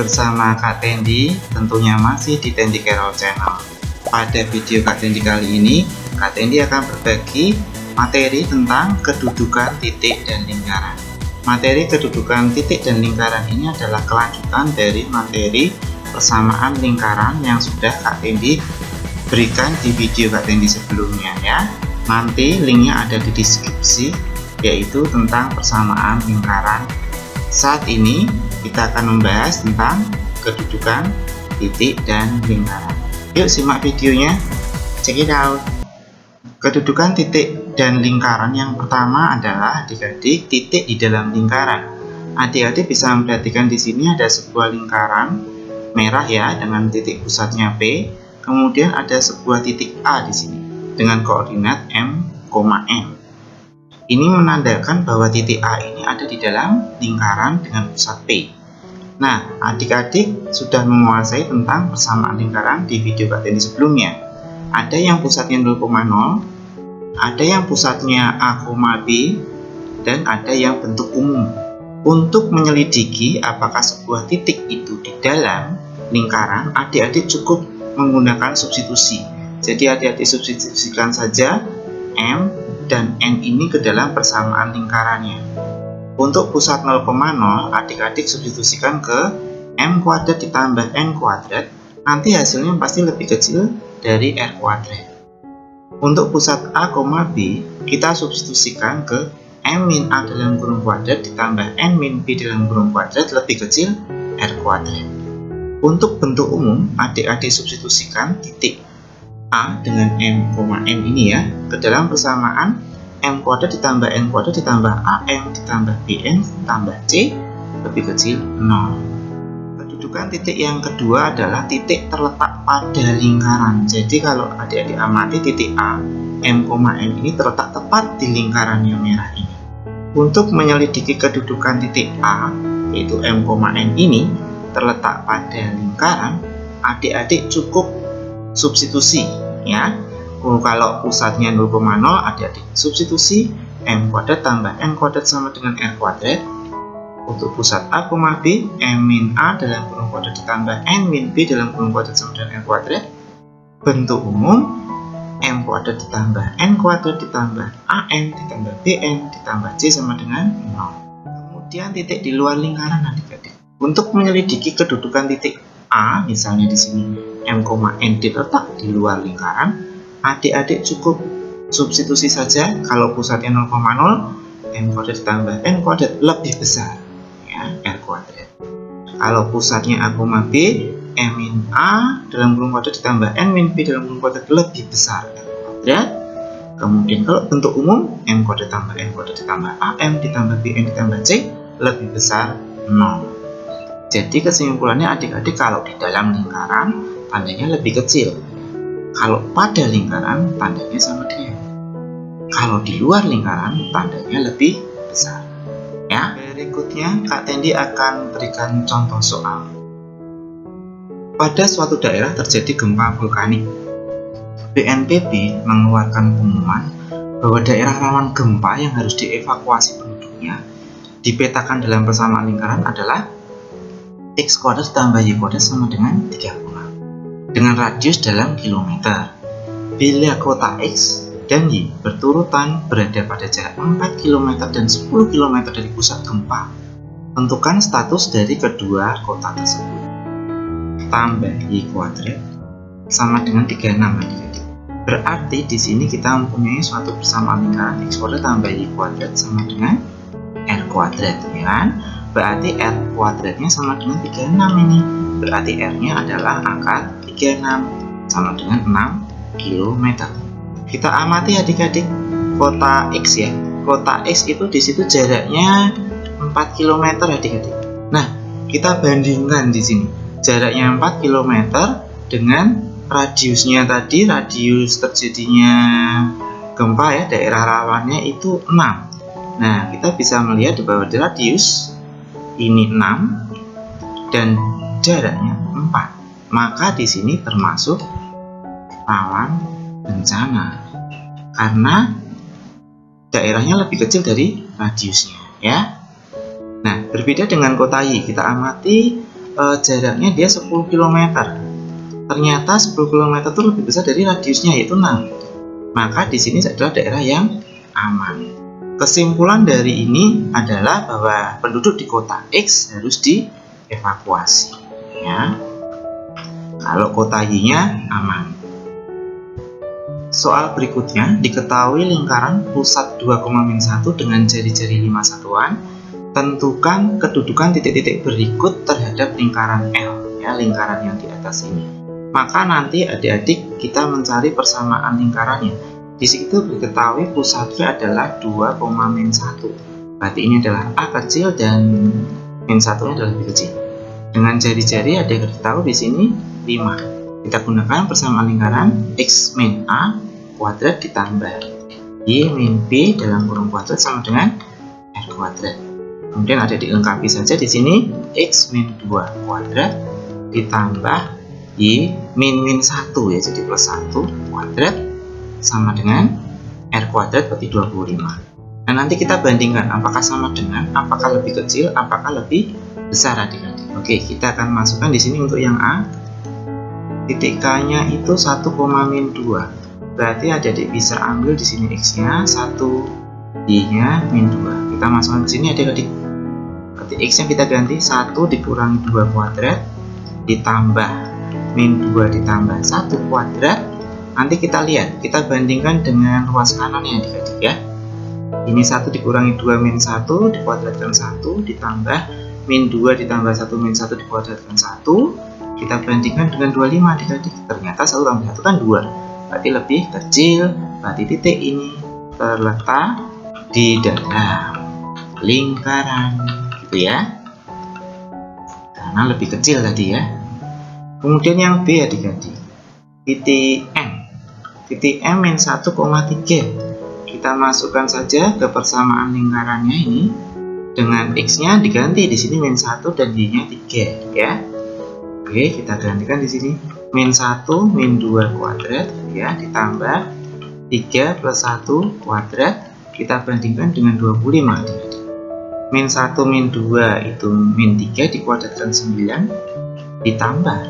bersama Kak Tendi, tentunya masih di Tendi Carol Channel. Pada video Kak Tendi kali ini, Kak Tendi akan berbagi materi tentang kedudukan titik dan lingkaran. Materi kedudukan titik dan lingkaran ini adalah kelanjutan dari materi persamaan lingkaran yang sudah Kak Tendi berikan di video Kak Tendi sebelumnya ya. Nanti linknya ada di deskripsi, yaitu tentang persamaan lingkaran. Saat ini kita akan membahas tentang kedudukan titik dan lingkaran. Yuk simak videonya, check it out. Kedudukan titik dan lingkaran yang pertama adalah adik-adik titik di dalam lingkaran. Adik-adik bisa memperhatikan di sini ada sebuah lingkaran merah ya dengan titik pusatnya P. Kemudian ada sebuah titik A di sini dengan koordinat M, N. Ini menandakan bahwa titik A ini ada di dalam lingkaran dengan pusat P. Nah, adik-adik sudah menguasai tentang persamaan lingkaran di video Kak Tendi sebelumnya. Ada yang pusatnya 0,0, ada yang pusatnya A, B, dan ada yang bentuk umum. Untuk menyelidiki apakah sebuah titik itu di dalam lingkaran, adik-adik cukup menggunakan substitusi. Jadi adik-adik substitusikan saja M dan N ini ke dalam persamaan lingkarannya. Untuk pusat 0,0, adik-adik substitusikan ke M kuadrat ditambah N kuadrat, nanti hasilnya pasti lebih kecil dari R kuadrat. Untuk pusat A, B, kita substitusikan ke M min A dalam kurung kuadrat ditambah N min B dalam kurung kuadrat lebih kecil R kuadrat. Untuk bentuk umum, adik-adik substitusikan titik A dengan M, N ini ya ke dalam persamaan M kuadrat ditambah N kuadrat ditambah AM ditambah BN ditambah C lebih kecil 0. Kedudukan titik yang kedua adalah titik terletak pada lingkaran. Jadi kalau adik-adik amati titik A, M, N ini terletak tepat di lingkaran yang merah ini. Untuk menyelidiki kedudukan titik A, yaitu M, N ini terletak pada lingkaran, adik-adik cukup substitusi ya. Kalau pusatnya 0,0, adik-adik substitusi M kuadrat tambah N kuadrat sama dengan R kuadrat. Untuk pusat A, B, M min A dalam kurung kuadrat ditambah N min B dalam kurung kuadrat sama dengan R kuadrat. Bentuk umum M kuadrat ditambah N kuadrat ditambah AN ditambah BN ditambah C sama dengan 0. Kemudian titik di luar lingkaran adik-adik. Untuk menyelidiki kedudukan titik A, misalnya di sini M, N terletak di luar lingkaran, adik-adik cukup substitusi saja. Kalau pusatnya 0,0, M kuadrat ditambah N kuadrat lebih besar ya, R kuadrat. Kalau pusatnya A, B, M min A dalam kurung kuadrat ditambah N min B dalam kurung kuadrat lebih besar R kuadrat. Kemudian kalau bentuk umum M kuadrat tambah N kuadrat ditambah AM ditambah BN ditambah C lebih besar 0. Jadi kesimpulannya adik-adik kalau di dalam lingkaran tandanya lebih kecil. Kalau pada lingkaran tandanya sama dengan. Kalau di luar lingkaran tandanya lebih besar. Ya. Berikutnya Kak Tendi akan berikan contoh soal. Pada suatu daerah terjadi gempa vulkanik. BNPB mengeluarkan pengumuman bahwa daerah rawan gempa yang harus dievakuasi penduduknya dipetakan dalam persamaan lingkaran adalah X kuadrat tambah Y kuadrat sama dengan 30 dengan radius dalam kilometer. Bila kota X dan Y berturutan berada pada jarak 4 km dan 10 km dari pusat gempa, tentukan status dari kedua kota tersebut. Tambah Y kuadrat sama dengan 36 adik-adik. Berarti di sini kita mempunyai suatu persamaan lingkaran X kuadrat tambah Y kuadrat sama dengan R kuadrat ya kan? Berarti R kuadratnya sama dengan 36 ini. Berarti R-nya adalah angka 36 sama dengan 6 km. Kita amati adik-adik kota X ya. Kota X itu di situ jaraknya 4 km adik-adik. Nah, kita bandingkan di sini. Jaraknya 4 km dengan radiusnya tadi, radius terjadinya gempa ya, daerah rawannya itu 6. Nah, kita bisa melihat bahwa radius ini 6 dan jaraknya 4. Maka di sini termasuk rawan bencana karena daerahnya lebih kecil dari radiusnya ya. Nah, berbeda dengan kota Y, kita amati jaraknya dia 10 km. Ternyata 10 km itu lebih besar dari radiusnya, yaitu 6. Maka di sini adalah daerah yang aman. Kesimpulan dari ini adalah bahwa penduduk di kota X harus dievakuasi, ya. Kalau kota Y-nya aman. Soal berikutnya, diketahui lingkaran pusat 2,-1 dengan jari-jari 5 satuan. Tentukan kedudukan titik-titik berikut terhadap lingkaran L, ya, lingkaran yang di atas ini. Maka nanti adik-adik kita mencari persamaan lingkarannya. Di situ diketahui pusatnya adalah 2,-1. Berarti ini adalah A kecil dan -1 adalah lebih kecil. Dengan jari-jari adik-adik tahu di sini 5. Kita gunakan persamaan lingkaran X min A kuadrat ditambah Y min B dalam kurung kuadrat sama dengan R kuadrat. Kemudian ada dilengkapi saja di sini X min 2 kuadrat ditambah Y min 1, ya, jadi plus 1 kuadrat sama dengan R kuadrat berarti 25. Nah, nanti kita bandingkan apakah sama dengan, apakah lebih kecil, apakah lebih besar adik-adik. Oke, kita akan masukkan di sini untuk yang A. Titik K-nya itu 1,-2. Berarti adik-adik bisa ambil di sini X-nya 1, Y-nya -2. Kita masukkan di sini adik-adik. Berarti X-nya kita ganti 1 dikurangi 2 kuadrat ditambah -2 ditambah 1 kuadrat. Nanti kita lihat, kita bandingkan dengan ruas kanannya adik-adik, ya. Ini 1 dikurangi 2 -1 dikuadratkan 1 ditambah -2 ditambah 1 -1 dikuadratkan 1. Kita bandingkan dengan 25 adik-adik. Ternyata 1 tambah 1 kan 2. Berarti lebih kecil. Berarti titik ini terletak di dalam lingkaran, gitu ya. Karena lebih kecil tadi, ya. Kemudian yang B adik-adik. Titik M. Titik M -1,3. Kita masukkan saja ke persamaan lingkarannya ini. Dengan X-nya diganti di sini -1 dan Y-nya 3, ya. Oke, kita gantikan di sini -1 -2 kuadrat, ya, ditambah 3 plus 1 kuadrat. Kita bandingkan dengan 25. -1 -2 itu -3 dikuadratkan 9 ditambah,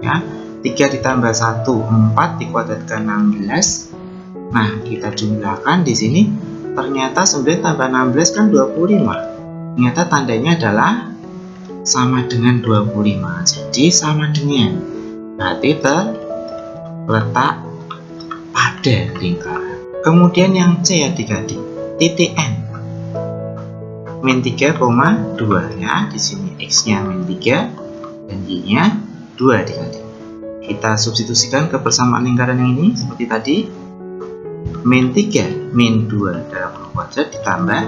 ya, 3 ditambah 1 4 dikuadratkan 16. Nah, kita jumlahkan di sini. Ternyata 9 tambah 16 kan 25. Ternyata tandanya adalah sama dengan 25. Jadi sama dengan, berarti terletak pada lingkaran. Kemudian yang C adik-adik, titik N -3,2, ya. Di sini X-nya -3 dan Y-nya 2 adik-adik. Kita substitusikan ke persamaan lingkaran yang ini seperti tadi. -3 -2 dalam kurung kuadrat ditambah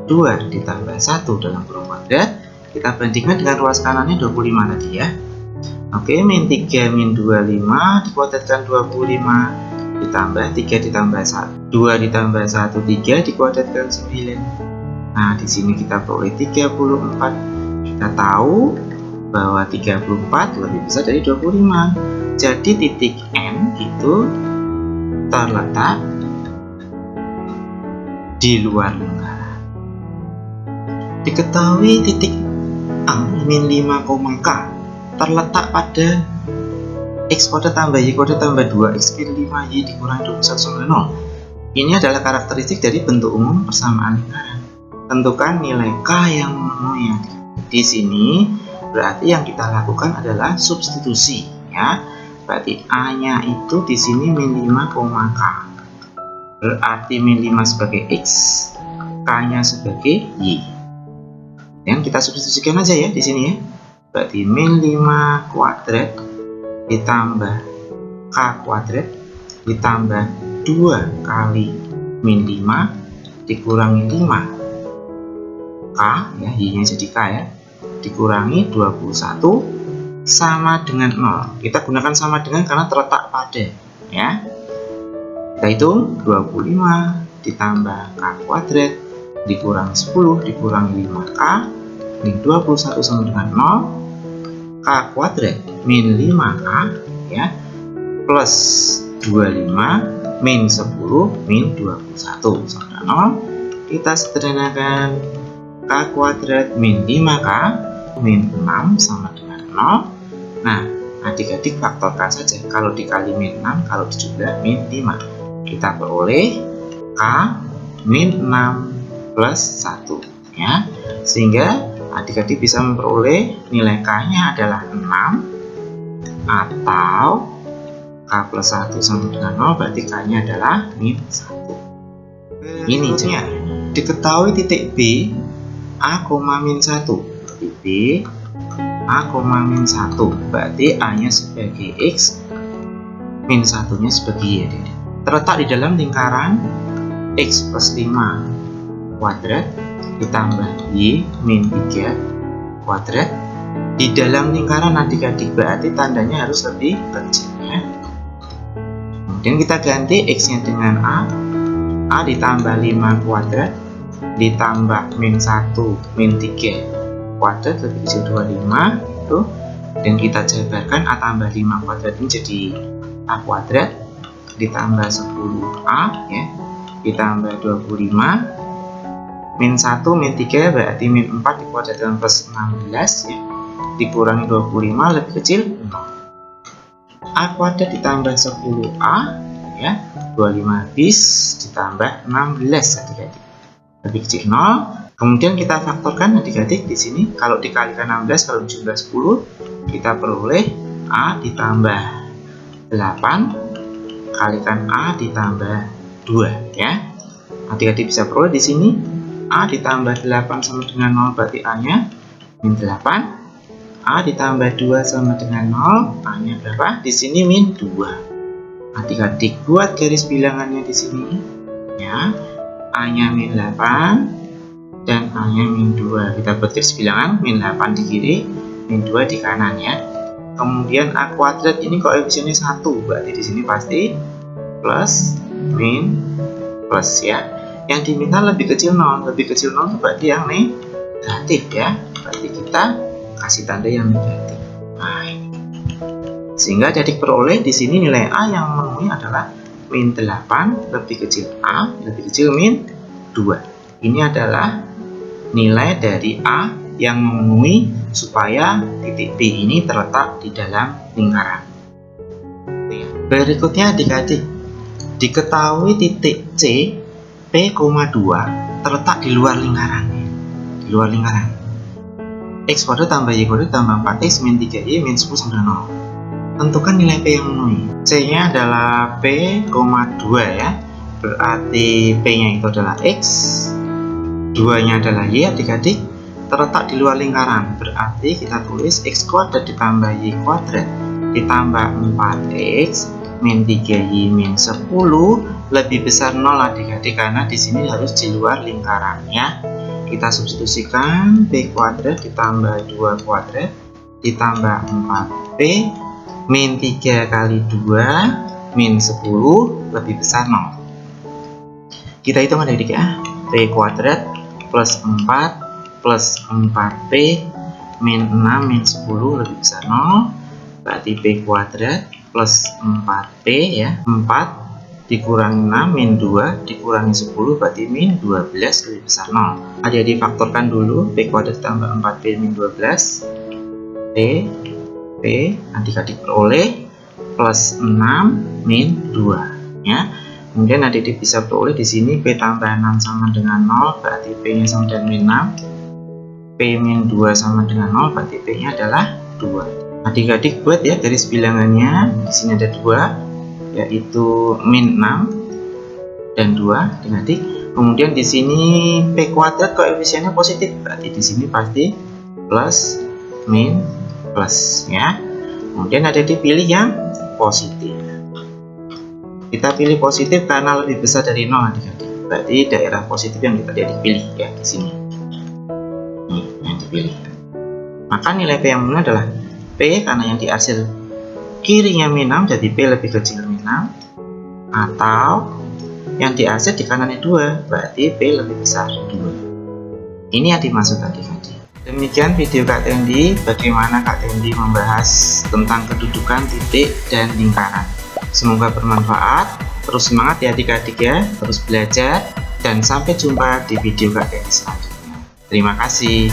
2 ditambah 1 dalam kurung kuadrat. Kita bandingkan dengan ruas kanannya 25 tadi, ya. Oke, -3 -2 5 dikuadratkan 25 ditambah 3 ditambah 1 2 ditambah 1 3 dikuadratkan 9. Nah, di sini kita peroleh 34. Kita tahu bahwa 34 lebih besar dari 25. Jadi titik N itu terletak di luar lingkaran. Diketahui titik A -5, K terletak pada X kuadrat tambah Y kuadrat tambah 2X kiri 5Y dikurangi 21 sama 0. Ini adalah karakteristik dari bentuk umum persamaan lingkaran. Tentukan nilai K yang memenuhi. Di sini berarti yang kita lakukan adalah substitusi, ya. Berarti A-nya itu di sini -5, K. Berarti -5 sebagai X, K-nya sebagai Y. Dan kita substitusikan aja, ya, di sini, ya. Berarti -5 kuadrat ditambah K kuadrat ditambah 2 kali -5 dikurangi 5 K, ya, Y-nya jadi K, ya, dikurangi 21 sama dengan 0. Kita gunakan sama dengan karena terletak pada, ya. Kita hitung 25 ditambah K kuadrat dikurangi 10 dikurangi 5K ini 21 sama dengan 0. K kuadrat -5K, ya, plus 25 -10 -21 sama dengan 0. Kita sederhanakan K kuadrat -5K -6 sama dengan 0. Nah, adik-adik faktorkan saja. Kalau dikali min 6, kalau dijumlah min 5, kita peroleh K min 6 plus 1 ya. Sehingga adik-adik bisa memperoleh nilai K-nya adalah 6 atau K plus 1 sama dengan 0, berarti K-nya adalah min 1. Ini ya. Diketahui titik B A, min 1, berarti B A, min 1, berarti A-nya sebagai X, min 1-nya sebagai Y. Terletak di dalam lingkaran X plus 5 kuadrat ditambah Y min 3 kuadrat. Di dalam lingkaran adik-adik berarti tandanya harus lebih kecil ya. Kemudian kita ganti X-nya dengan A ditambah 5 kuadrat ditambah min 1 min 3 kuadrat lebih kecil 25 itu, dan kita jabarkan A tambah 5 kuadrat ini jadi A kuadrat ditambah 10A ya, ditambah 25 min 1 min 3 berarti min 4 dikuadratkan plus 16 ya, dikurangi 25 lebih kecil 0. A kuadrat ditambah 10A ya, 25 habis ditambah 16 adik-adik lebih kecil 0. Kemudian kita faktorkan adik-adik di sini. Kalau dikalikan 16, kalau jumlah 10, kita peroleh A ditambah 8 kalikan A ditambah 2 ya. Adik-adik bisa peroleh di sini A ditambah 8 sama dengan 0, berarti A-nya min 8. A ditambah 2 sama dengan 0, A-nya berapa? Di sini min 2. Adik-adik buat garis bilangannya di sini ya. A-nya min 8 dan A-nya min 2. Kita buat garis bilangan, min 8 di kiri, min 2 di kanan ya. Kemudian A kuadrat ini koefisiennya 1, berarti di sini pasti plus min plus ya. Yang diminta lebih kecil 0, lebih kecil 0 itu berarti yang negatif ya. Berarti kita kasih tanda yang negatif. Nah, sehingga adik peroleh di sini nilai A yang memenuhi adalah min 8 lebih kecil A lebih kecil min 2. Ini adalah nilai dari A yang memenuhi supaya titik B ini terletak di dalam lingkaran. Berikutnya adik-adik, diketahui titik C P, 2 terletak di luar lingkaran. Di luar lingkaran. X kuadrat tambah Y kuadrat tambah 4X min 3Y min 10 sama dengan 0. Tentukan nilai P yang memenuhi. C-nya adalah P, 2 ya. Berarti P-nya itu adalah X, 2-nya adalah Y adik-adik. Terletak di luar lingkaran. Berarti kita tulis X kuadrat ditambah Y kuadrat ditambah 4X min 3Y min 10 lebih besar 0 adik-adik, karena di sini harus di luar lingkaran ya. Kita substitusikan P kuadrat ditambah 2 kuadrat ditambah 4P min 3 kali 2 min 10 lebih besar 0. Kita hitung adik-adik ya. P kuadrat plus 4 plus 4P min 6 min 10 lebih besar 0. Berarti P kuadrat plus 4P ya, 4 dikurangi 6 min 2 dikurangi 10 berarti min 12 lebih besar 0. Adik-adik faktorkan dulu. P kuadrat tambah 4P min 12 P adik-adik peroleh plus 6 min 2 ya. Kemudian adik-adik bisa peroleh di sini P tambah 6 sama dengan 0, berarti P-nya sama dengan min 6. P min 2 sama dengan 0, berarti P-nya adalah 2. Adik-adik buat ya garis bilangannya. Di sini ada 2, yaitu min 6 dan 2 adik-adik. Kemudian di sini P kuadrat koefisiennya positif, berarti di sini pasti plus min plus ya. Kemudian ada dipilih yang positif. Kita pilih positif karena lebih besar dari 0 adik-adik. Berarti daerah positif yang kita pilih ya di sini. Nih yang dipilih. Maka nilai P yang benar adalah P karena yang dihasil kirinya min 6 jadi P lebih kecil min 6, atau yang dihasil di kanannya 2 berarti P lebih besar 2. Ini yang dimaksud adik-adik. Demikian video Kak Tendi, bagaimana Kak Tendi membahas tentang kedudukan titik dan lingkaran. Semoga bermanfaat. Terus semangat ya adik-adik ya, terus belajar, dan sampai jumpa di video Kak Tendi selanjutnya. Terima kasih.